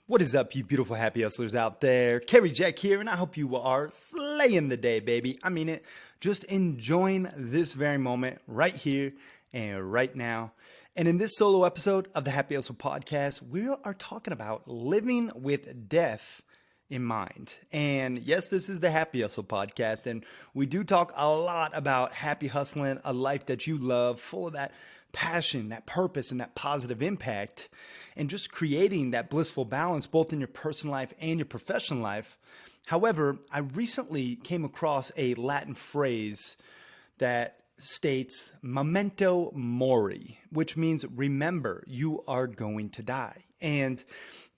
What is up, you beautiful happy hustlers out there? Cary Jack here, and I hope you are slaying the day, baby. I mean it. Just enjoying this very moment right here and right now. And in this solo episode of the Happy Hustle Podcast, we are talking about living with death in mind. And yes, this is the Happy Hustle Podcast, and we do talk a lot about happy hustling, a life that you love, full of that passion, that purpose, and that positive impact, and just creating that blissful balance both in your personal life and your professional life. However, I recently came across a Latin phrase that states Memento Mori, which means remember you are going to die. And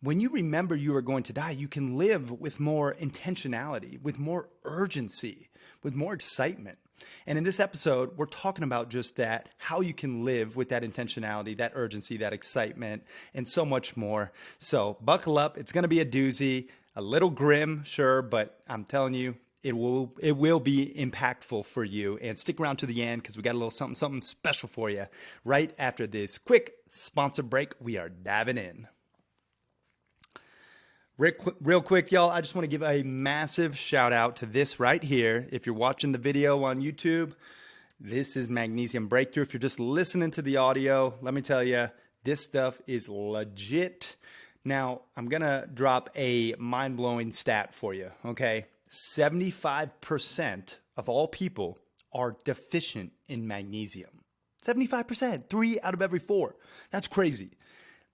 when you remember you are going to die, you can live with more intentionality, with more urgency, with more excitement. And in this episode, we're talking about just that, how you can live with that intentionality, that urgency, that excitement, and so much more. So buckle up. It's going to be a doozy, a little grim, sure, but I'm telling you, it will be impactful for you. And stick around to the end because we got a little something special for you. Right after this quick sponsor break, we are diving in. Real quick, y'all, I just want to give a massive shout out to this right here. If you're watching the video on YouTube, this is Magnesium Breakthrough. If you're just listening to the audio, let me tell you, this stuff is legit. Now, I'm going to drop a mind-blowing stat for you, okay? 75% of all people are deficient in magnesium. 75%, 3 out of every 4. That's crazy.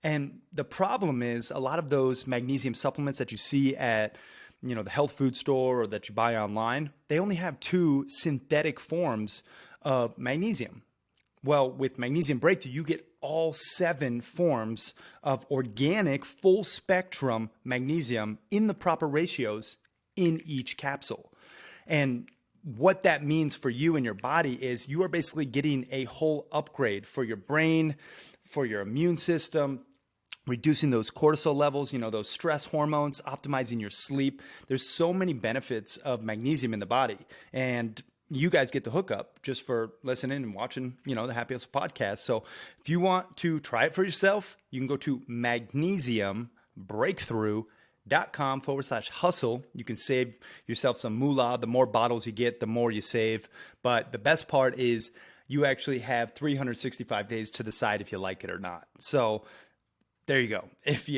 And the problem is a lot of those magnesium supplements that you see at, the health food store or that you buy online, they only have 2 synthetic forms of magnesium. Well, with Magnesium Breakthrough, you get all 7 forms of organic full spectrum magnesium in the proper ratios in each capsule. And what that means for you and your body is you are basically getting a whole upgrade for your brain, for your immune system, reducing those cortisol levels, those stress hormones, optimizing your sleep. There's so many benefits of magnesium in the body. And you guys get the hookup just for listening and watching, the Happy Hustle Podcast. So if you want to try it for yourself, you can go to magnesiumbreakthrough.com/hustle. You can save yourself some moolah. The more bottles you get, the more you save. But the best part is you actually have 365 days to decide if you like it or not. So there you go. If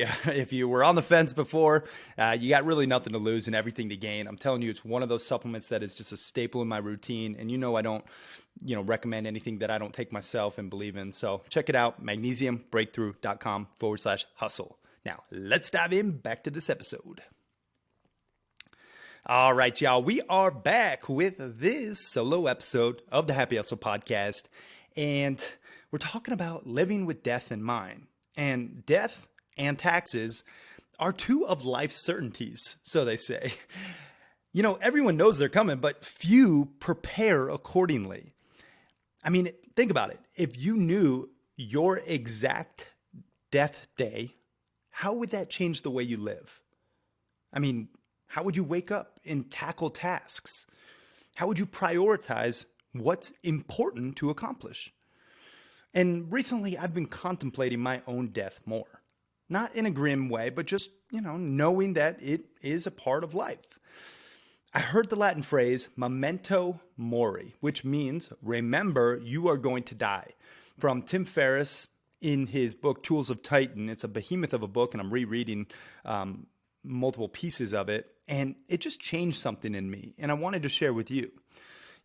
you were on the fence before, you got really nothing to lose and everything to gain. I'm telling you, it's one of those supplements that is just a staple in my routine. And I don't, recommend anything that I don't take myself and believe in. So check it out, magnesiumbreakthrough.com/hustle. Now, let's dive in back to this episode. All right, y'all, we are back with this solo episode of the Happy Hustle Podcast. And we're talking about living with death in mind. And death and taxes are 2 of life's certainties, so they say. Everyone knows they're coming, but few prepare accordingly. I mean, think about it. If you knew your exact death day, how would that change the way you live? I mean, how would you wake up and tackle tasks? How would you prioritize what's important to accomplish? And recently, I've been contemplating my own death more. Not in a grim way, but just, knowing that it is a part of life. I heard the Latin phrase, Memento Mori, which means, remember, you are going to die, from Tim Ferriss in his book, Tools of Titan. It's a behemoth of a book, and I'm rereading multiple pieces of it. And it just changed something in me, and I wanted to share with you.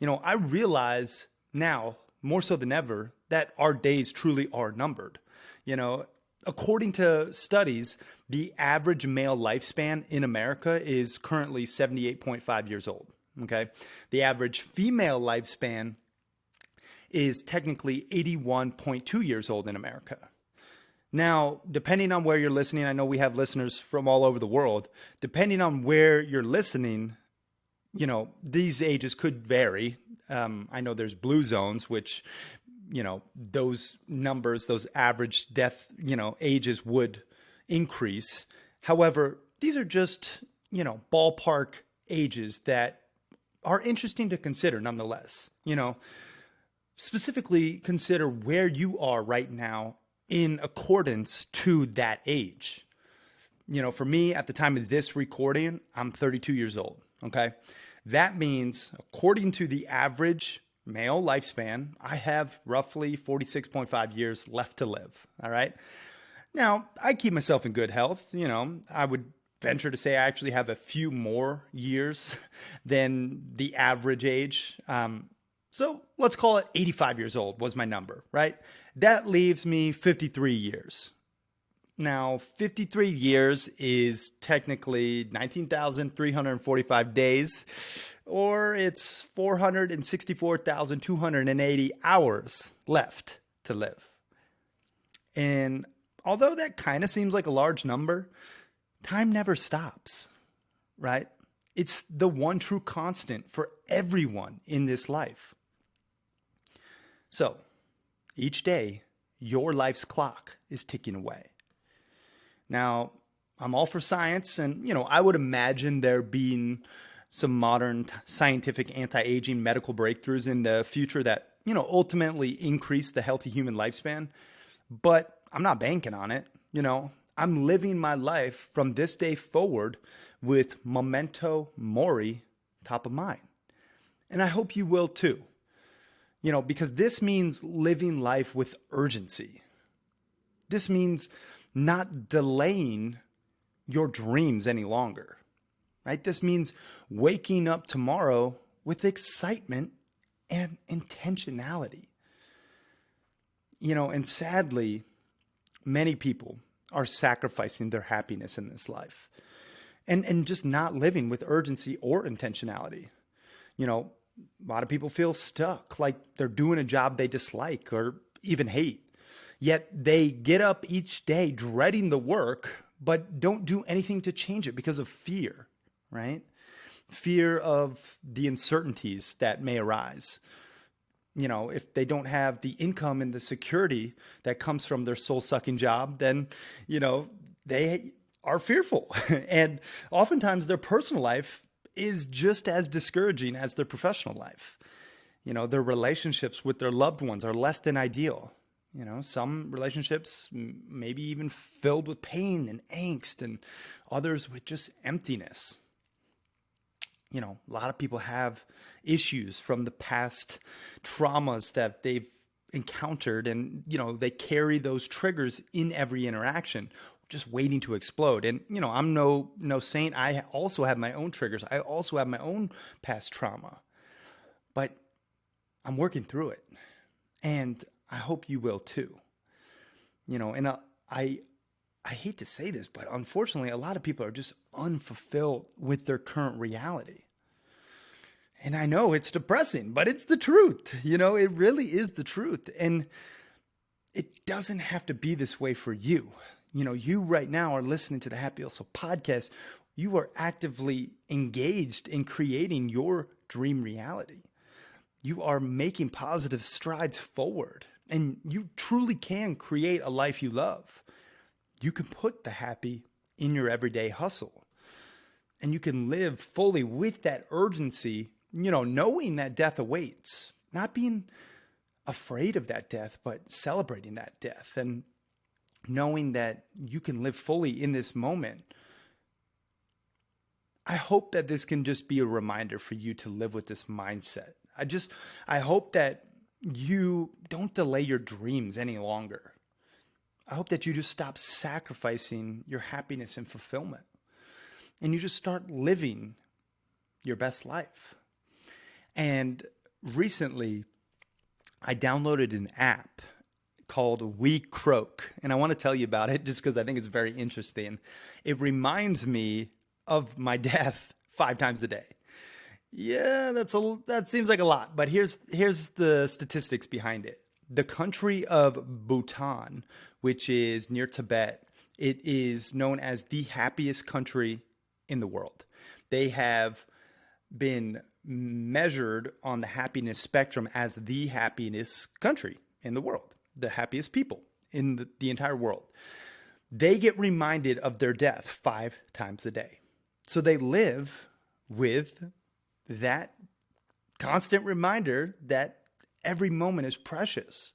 I realize now, more so than ever, that our days truly are numbered. According to studies, the average male lifespan in America is currently 78.5 years old. Okay. The average female lifespan is technically 81.2 years old in America. Now, depending on where you're listening, I know we have listeners from all over the world. Depending on where you're listening, these ages could vary. I know there's blue zones, which, those numbers, those average death, ages would increase. However, these are just, ballpark ages that are interesting to consider nonetheless. Specifically consider where you are right now in accordance to that age. For me, at the time of this recording, I'm 32 years old. Okay. That means, according to the average male lifespan, I have roughly 46.5 years left to live. All right. Now, I keep myself in good health. I would venture to say I actually have a few more years than the average age. So let's call it 85 years old was my number, right? That leaves me 53 years. Now, 53 years is technically 19,345 days, or it's 464,280 hours left to live. And although that kind of seems like a large number, time never stops, right? It's the one true constant for everyone in this life. So, each day, your life's clock is ticking away. Now, I'm all for science, and, I would imagine there being some modern scientific anti-aging medical breakthroughs in the future that, ultimately increase the healthy human lifespan. But I'm not banking on it. I'm living my life from this day forward with Memento Mori top of mind. And I hope you will too. Because this means living life with urgency. This means not delaying your dreams any longer, right? This means waking up tomorrow with excitement and intentionality. And sadly, many people are sacrificing their happiness in this life and just not living with urgency or intentionality. A lot of people feel stuck, like they're doing a job they dislike or even hate. Yet they get up each day dreading the work, but don't do anything to change it because of fear, right? Fear of the uncertainties that may arise. If they don't have the income and the security that comes from their soul-sucking job, then, they are fearful. And oftentimes their personal life is just as discouraging as their professional life. Their relationships with their loved ones are less than ideal. Some relationships maybe even filled with pain and angst, and others with just emptiness. A lot of people have issues from the past traumas that they've encountered, and, they carry those triggers in every interaction, just waiting to explode. And, I'm no saint. I also have my own triggers. I also have my own past trauma, but I'm working through it, and I hope you will too. And I hate to say this, but unfortunately, a lot of people are just unfulfilled with their current reality. And I know it's depressing, but it's the truth. It really is the truth. And it doesn't have to be this way for you. You right now are listening to the Happy Also podcast. You are actively engaged in creating your dream reality. You are making positive strides forward, and you truly can create a life you love. You can put the happy in your everyday hustle, and you can live fully with that urgency, knowing that death awaits, not being afraid of that death, but celebrating that death, and knowing that you can live fully in this moment. I hope that this can just be a reminder for you to live with this mindset. I hope that you don't delay your dreams any longer. I hope that you just stop sacrificing your happiness and fulfillment, and you just start living your best life. And recently, I downloaded an app called We Croak, and I want to tell you about it just because I think it's very interesting. It reminds me of my death 5 times a day. Yeah, that seems like a lot, but here's the statistics behind it. The country of Bhutan, which is near Tibet, it is known as the happiest country in the world. They have been measured on the happiness spectrum as the happiest country in the world, the happiest people in the entire world. They get reminded of their death 5 times a day. So they live with that constant reminder that every moment is precious,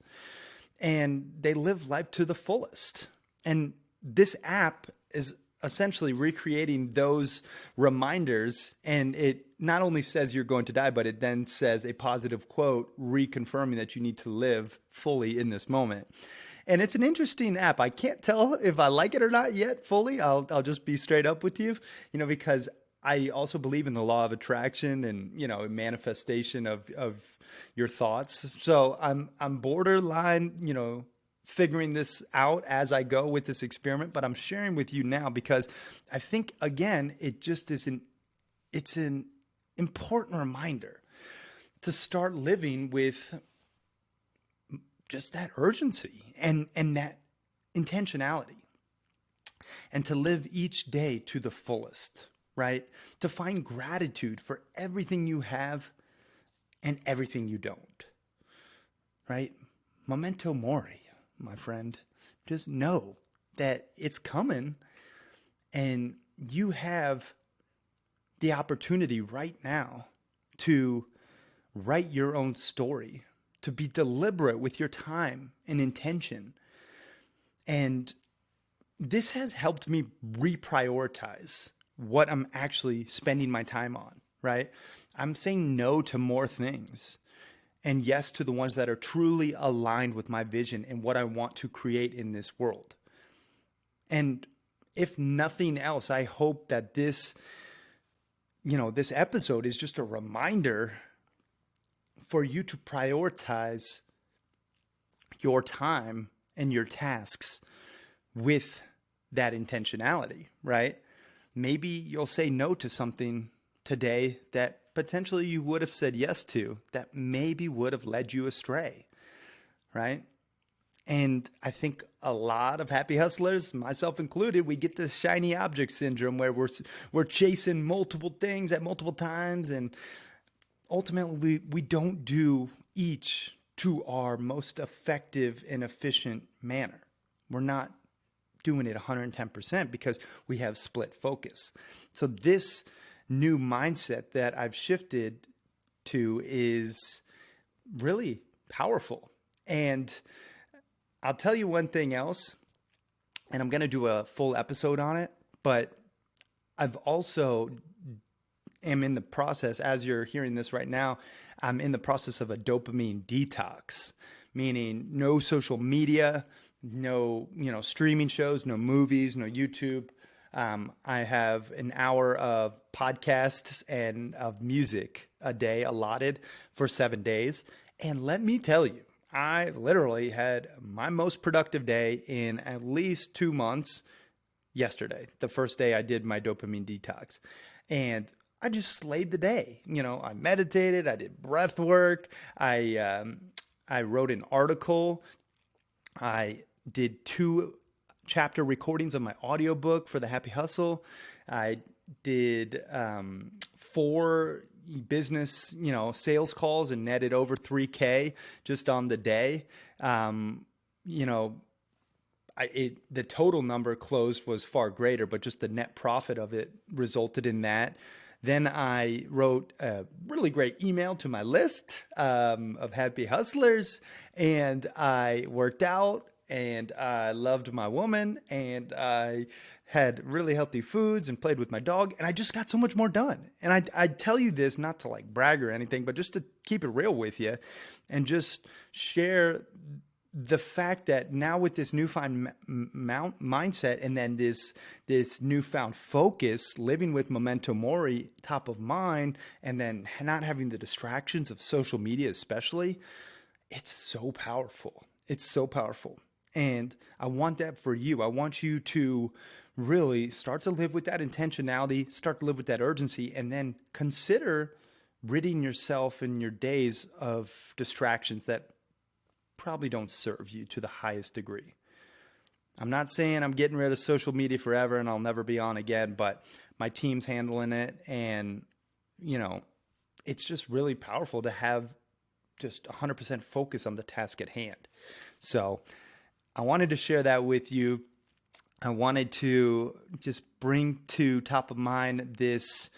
and they live life to the fullest. And this app is essentially recreating those reminders. And it not only says you're going to die, but it then says a positive quote reconfirming that you need to live fully in this moment. And it's an interesting app. I can't tell if I like it or not yet fully. I'll just be straight up with you, because I also believe in the law of attraction and, manifestation of your thoughts. So I'm borderline, figuring this out as I go with this experiment, but I'm sharing with you now because I think, again, it just is it's an important reminder to start living with just that urgency and that intentionality, and to live each day to the fullest, right? To find gratitude for everything you have and everything you don't, right? Memento Mori, my friend. Just know that it's coming, and you have the opportunity right now to write your own story, to be deliberate with your time and intention. And this has helped me reprioritize what I'm actually spending my time on, right? I'm saying no to more things and yes to the ones that are truly aligned with my vision and what I want to create in this world. And if nothing else, I hope that this episode is just a reminder for you to prioritize your time and your tasks with that intentionality, right? Maybe you'll say no to something today that potentially you would have said yes to, that maybe would have led you astray, right? And I think a lot of happy hustlers, myself included, we get this shiny object syndrome where we're chasing multiple things at multiple times, and ultimately we don't do each to our most effective and efficient manner. We're not doing it 110% because we have split focus. So this new mindset that I've shifted to is really powerful. And I'll tell you one thing else, and I'm going to do a full episode on it, but I've also am in the process, as you're hearing this right now, I'm in the process of a dopamine detox, meaning no social media, no, streaming shows, no movies, no YouTube. I have an hour of podcasts and of music a day allotted for 7 days. And let me tell you, I literally had my most productive day in at least 2 months yesterday, the first day I did my dopamine detox. And I just slayed the day. I meditated, I did breath work, I wrote an article, I did 2 chapter recordings of my audiobook for the Happy Hustle. I did 4 business, sales calls and netted over 3K just on the day. The total number closed was far greater, but just the net profit of it resulted in that. Then I wrote a really great email to my list of happy hustlers, and I worked out, and I loved my woman, and I had really healthy foods and played with my dog, and I just got so much more done. And I tell you this not to like brag or anything, but just to keep it real with you and just share the fact that now with this newfound mindset and then this newfound focus, living with Memento Mori top of mind, and then not having the distractions of social media especially, it's so powerful. It's so powerful. And I want that for you. I want you to really start to live with that intentionality, start to live with that urgency, and then consider ridding yourself in your days of distractions that probably don't serve you to the highest degree. I'm not saying I'm getting rid of social media forever and I'll never be on again, but my team's handling it, and it's just really powerful to have just 100% focus on the task at hand. So I wanted to share that with you. I wanted to just bring to top of mind this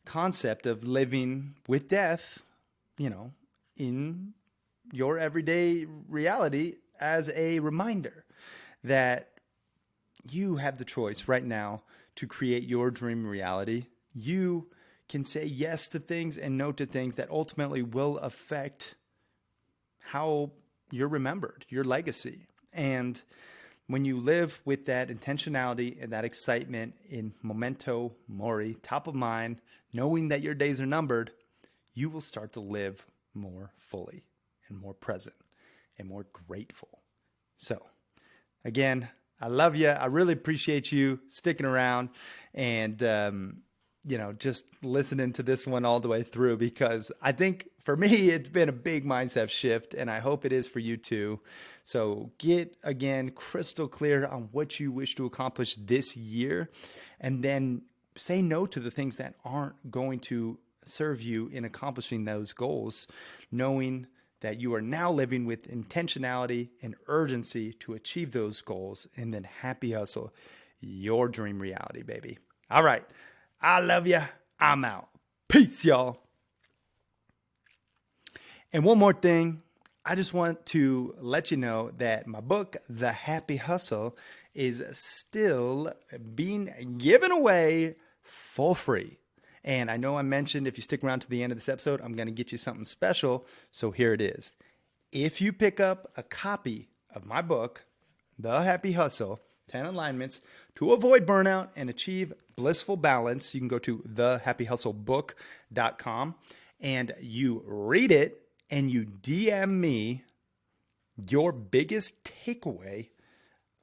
concept of living with death, in your everyday reality, as a reminder that you have the choice right now to create your dream reality. You can say yes to things and no to things that ultimately will affect how you're remembered, your legacy. And when you live with that intentionality and that excitement in Memento Mori, top of mind, knowing that your days are numbered, you will start to live more fully and more present and more grateful. So, again, I love you. I really appreciate you sticking around and, just listening to this one all the way through, because I think for me, it's been a big mindset shift, and I hope it is for you too. So get, again, crystal clear on what you wish to accomplish this year, and then say no to the things that aren't going to serve you in accomplishing those goals, knowing that you are now living with intentionality and urgency to achieve those goals, and then happy hustle your dream reality, baby. All right. I love you. I'm out. Peace, y'all. And one more thing, I just want to let you know that my book, The Happy Hustle, is still being given away for free. And I know I mentioned if you stick around to the end of this episode, I'm going to get you something special. So here it is. If you pick up a copy of my book, The Happy Hustle, 10 Alignments to Avoid Burnout and Achieve Blissful Balance, you can go to thehappyhustlebook.com and you read it and you DM me your biggest takeaway.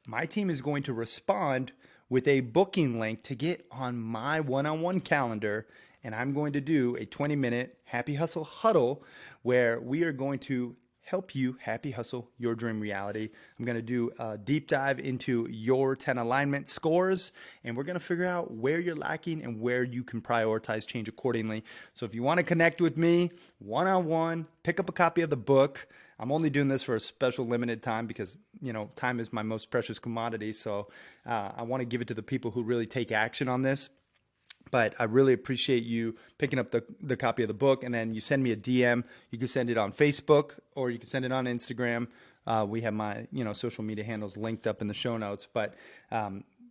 My team is going to respond with a booking link to get on my one-on-one calendar, and I'm going to do a 20-minute Happy Hustle huddle where we are going to help you happy hustle your dream reality. I'm going to do a deep dive into your 10 alignment scores, and we're going to figure out where you're lacking and where you can prioritize change accordingly. So if you want to connect with me one-on-one, pick up a copy of the book. I'm only doing this for a special limited time because, time is my most precious commodity. So I want to give it to the people who really take action on this. But I really appreciate you picking up the copy of the book, and then you send me a DM. You can send it on Facebook or you can send it on Instagram. We have my social media handles linked up in the show notes. But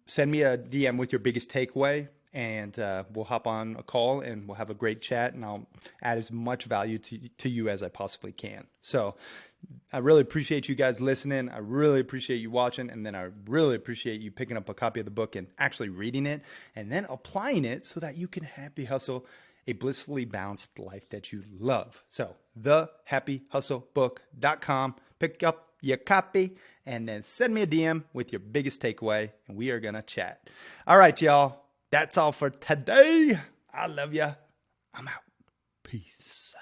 send me a DM with your biggest takeaway, and we'll hop on a call and we'll have a great chat, and I'll add as much value to you as I possibly can. So I really appreciate you guys listening. I really appreciate you watching. And then I really appreciate you picking up a copy of the book and actually reading it and then applying it so that you can happy hustle a blissfully balanced life that you love. So thehappyhustlebook.com, pick up your copy and then send me a DM with your biggest takeaway and we are going to chat. All right, y'all. That's all for today. I love you. I'm out. Peace.